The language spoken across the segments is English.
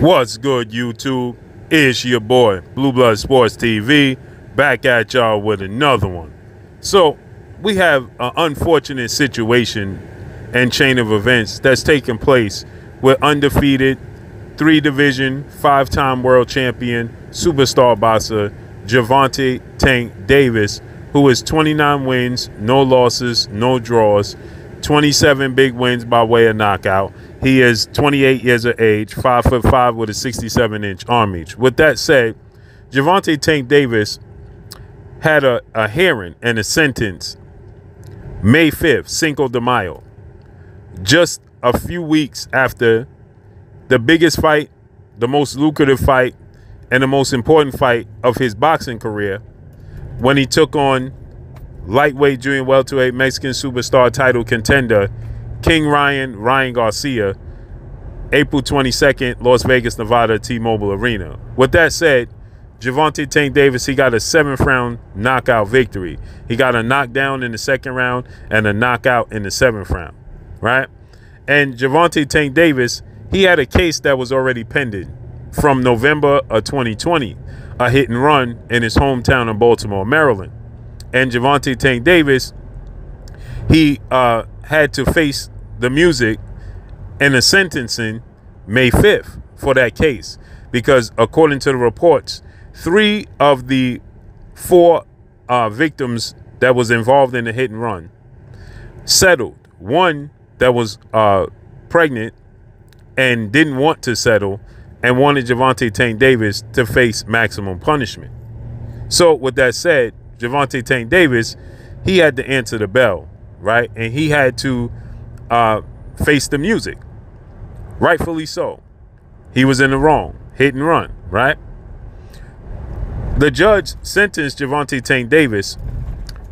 What's good, YouTube? It's your boy, Blue Blood Sports TV, back at y'all with another one. So, we have an unfortunate situation and chain of events that's taking place with undefeated, 3-division, 5-time world champion, superstar boxer, Gervonta "Tank" Davis, who is 29 wins, no losses, no draws, 27 big wins by way of knockout. He is 28 years of age, 5'5" with a 67-inch arm reach. With that said, Gervonta "Tank" Davis had a hearing and a sentence May 5th, Cinco de Mayo, just a few weeks after the biggest fight, the most lucrative fight, and the most important fight of his boxing career, when he took on lightweight junior welterweight Mexican superstar title contender King Ryan Garcia, April 22nd, Las Vegas, Nevada, T-Mobile Arena. With that said, Gervonta "Tank" Davis, he got a 7th-round knockout victory. He got a knockdown in the 2nd round and a knockout in the 7th round, right? And Gervonta "Tank" Davis, he had a case that was already pending from November of 2020, a hit and run in his hometown of Baltimore, Maryland. And Gervonta "Tank" Davis, he had to face the music and the sentencing May 5th for that case, because according to the reports, 3 of the 4 victims that was involved in the hit and run settled. One that was pregnant and didn't want to settle and wanted Gervonta "Tank" Davis to face maximum punishment. So with that said, Gervonta "Tank" Davis, he had to answer the bell, right? And he had to face the music. Rightfully so. He was in the wrong. Hit and run, right? The judge sentenced Gervonta "Tank" Davis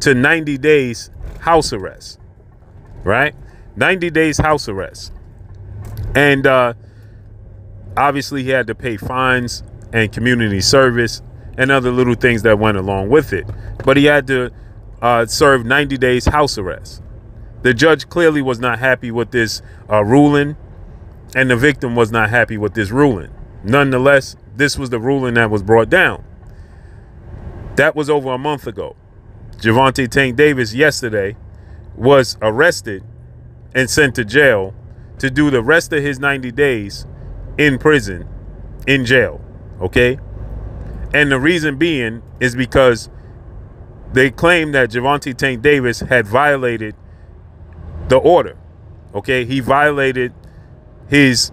to 90 days house arrest, right? 90 days house arrest. And obviously he had to pay fines and community service and other little things that went along with it. But he had to serve 90 days house arrest. The judge clearly was not happy with this ruling, and the victim was not happy with this ruling. Nonetheless, this was the ruling that was brought down. That was over a month ago. Gervonta "Tank" Davis yesterday was arrested and sent to jail to do the rest of his 90 days in prison, in jail, okay? And the reason being is because they claim that Gervonta "Tank" Davis had violated the order, okay? He violated his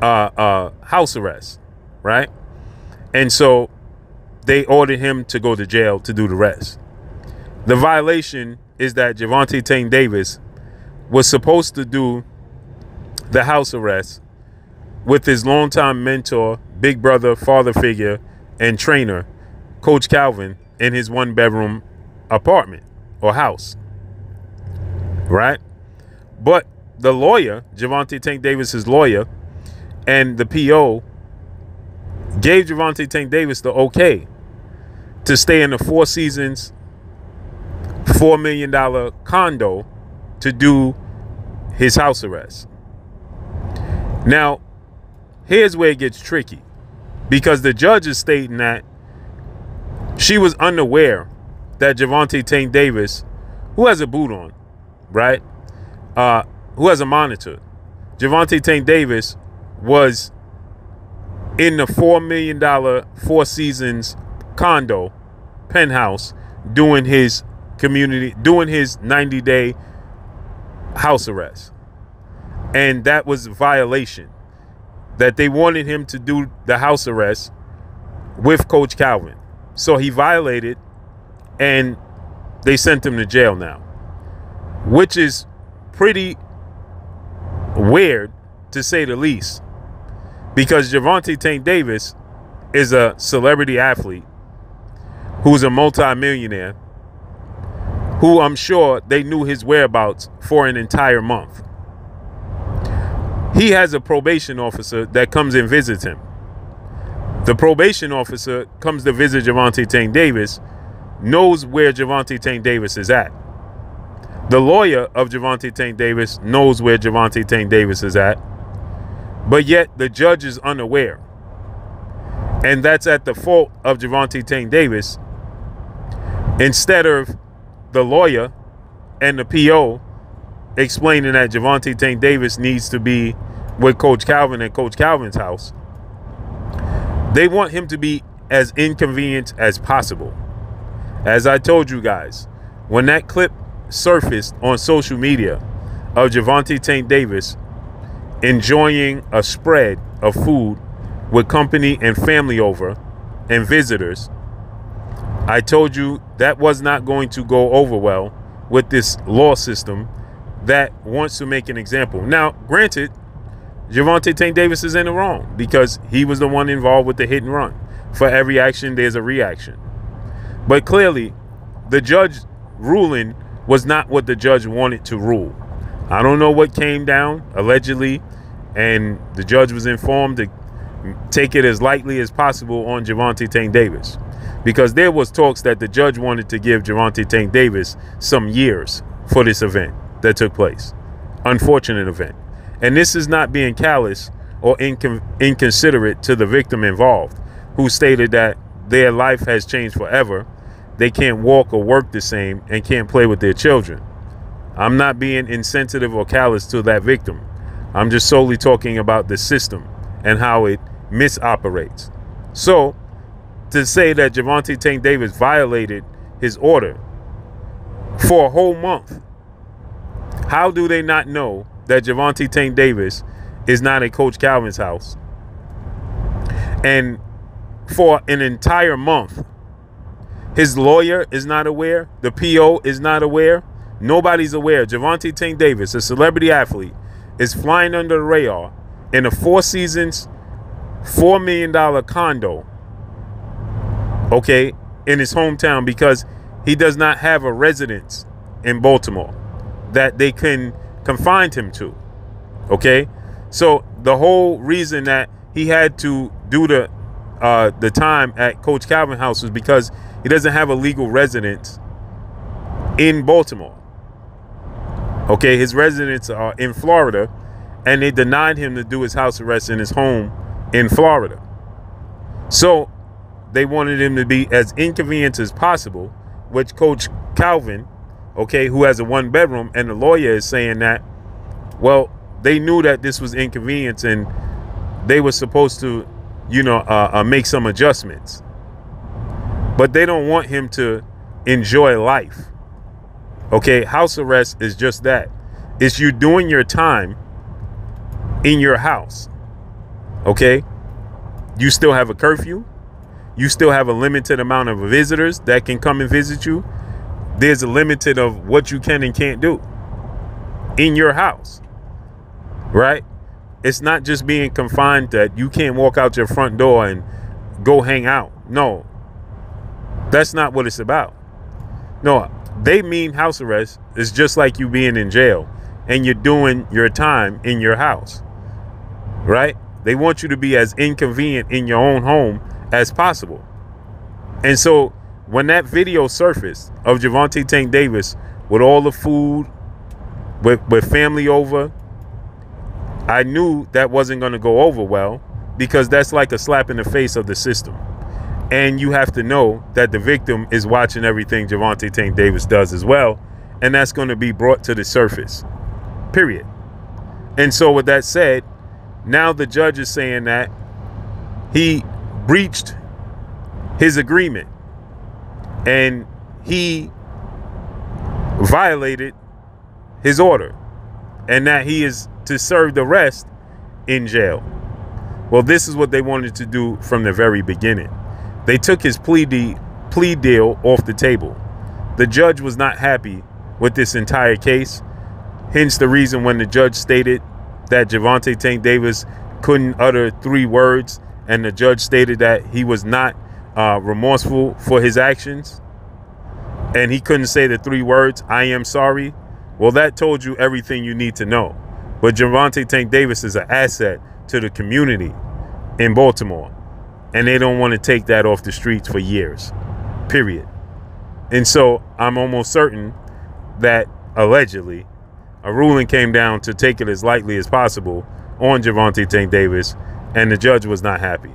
house arrest, right? And so they ordered him to go to jail to do the rest. The violation is that Gervonta "Tank" Davis was supposed to do the house arrest with his longtime mentor, big brother, father figure, and trainer, Coach Calvin, in his 1-bedroom apartment or house, right? But the lawyer, Gervonta "Tank" Davis's lawyer, and the PO gave Gervonta "Tank" Davis the okay to stay in the 4 Seasons, $4 million condo to do his house arrest. Now, here's where it gets tricky, because the judge is stating that she was unaware that Gervonta "Tank" Davis, who has a boot on, right, who has a monitor, Gervonta "Tank" Davis was in the $4 million 4 Seasons condo penthouse doing his 90-day house arrest. And that was a violation, that they wanted him to do the house arrest with Coach Calvin. So he violated, and they sent him to jail now, which is pretty weird, to say the least, because Gervonta "Tank" Davis is a celebrity athlete who's a multi-millionaire, who I'm sure they knew his whereabouts for an entire month. He has a probation officer that comes and visits him. The probation officer comes to visit Gervonta "Tank" Davis, knows where Gervonta "Tank" Davis is at. The lawyer of Gervonta "Tank" Davis knows where Gervonta "Tank" Davis is at. But yet the judge is unaware. And that's at the fault of Gervonta Tank Davis. Instead of the lawyer and the PO explaining that Gervonta Tank Davis needs to be with Coach Calvin at Coach Calvin's house, they want him to be as inconvenient as possible. As I told you guys, when that clip surfaced on social media of Gervonta Tank Davis enjoying a spread of food with company and family over and visitors, I told you that was not going to go over well with this law system that wants to make an example. Now, granted, Gervonta Tank Davis is in the wrong because he was the one involved with the hit and run. For every action, there's a reaction. But clearly, the judge ruling was not what the judge wanted to rule. I don't know what came down, allegedly, and the judge was informed to take it as lightly as possible on Gervonta Tank Davis, because there was talks that the judge wanted to give Gervonta Tank Davis some years for this event that took place. Unfortunate event. And this is not being callous or inconsiderate to the victim involved, who stated that their life has changed forever. They can't walk or work the same and can't play with their children. I'm not being insensitive or callous to that victim. I'm just solely talking about the system and how it misoperates. So, to say that Gervonta Tank Davis violated his order for a whole month, how do they not know that Gervonta Tank Davis is not at Coach Calvin's house? And for an entire month, his lawyer is not aware, the PO is not aware, nobody's aware. Gervonta Tank Davis, a celebrity athlete, is flying under the radar in a Four Seasons $4 million condo, okay, in his hometown, because he does not have a residence in Baltimore that they can confine him to, okay? So the whole reason that he had to do the time at Coach Calvin's house was because he doesn't have a legal residence in Baltimore. Okay, his residents are in Florida, and they denied him to do his house arrest in his home in Florida. So they wanted him to be as inconvenient as possible, which Coach Calvin, okay, who has a one-bedroom, and the lawyer is saying that, well, they knew that this was inconvenience and they were supposed to, you know, make some adjustments. But they don't want him to enjoy life. Okay, house arrest is just that. It's you doing your time in your house. Okay, you still have a curfew. You still have a limited amount of visitors that can come and visit you. There's a limited of what you can and can't do in your house, right? It's not just being confined that you can't walk out your front door and go hang out. No, that's not what it's about. No, they mean house arrest is just like you being in jail and you're doing your time in your house, right? They want you to be as inconvenient in your own home as possible. And so when that video surfaced of Gervonta Tank Davis with all the food, with family over, I knew that wasn't going to go over well, because that's like a slap in the face of the system. And you have to know that the victim is watching everything Gervonta Tank Davis does as well, and that's going to be brought to the surface, period. And so with that said, now the judge is saying that he breached his agreement and he violated his order, and that he is to serve the rest in jail. Well, this is what they wanted to do from the very beginning. They took his plea deal off the table. The judge was not happy with this entire case. Hence the reason when the judge stated that Gervonta Tank Davis couldn't utter 3 words, and the judge stated that he was not remorseful for his actions, and he couldn't say the 3 words, "I am sorry." Well, that told you everything you need to know. But Gervonta Tank Davis is an asset to the community in Baltimore, and they don't want to take that off the streets for years, period. And so I'm almost certain that allegedly a ruling came down to take it as lightly as possible on Gervonta Tank Davis, and the judge was not happy.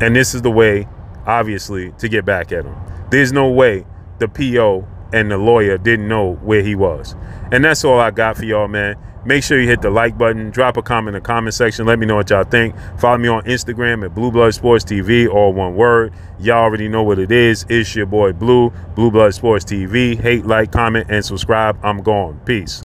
And this is the way, obviously, to get back at him. There's no way the PO and the lawyer didn't know where he was. And that's all I got for y'all, man. Make sure you hit the like button. Drop a comment in the comment section. Let me know what y'all think. Follow me on Instagram at Blue Blood Sports TV, all one word. Y'all already know what it is. It's your boy Blue, Blue Blood Sports TV. Hate, like, comment, and subscribe. I'm gone. Peace.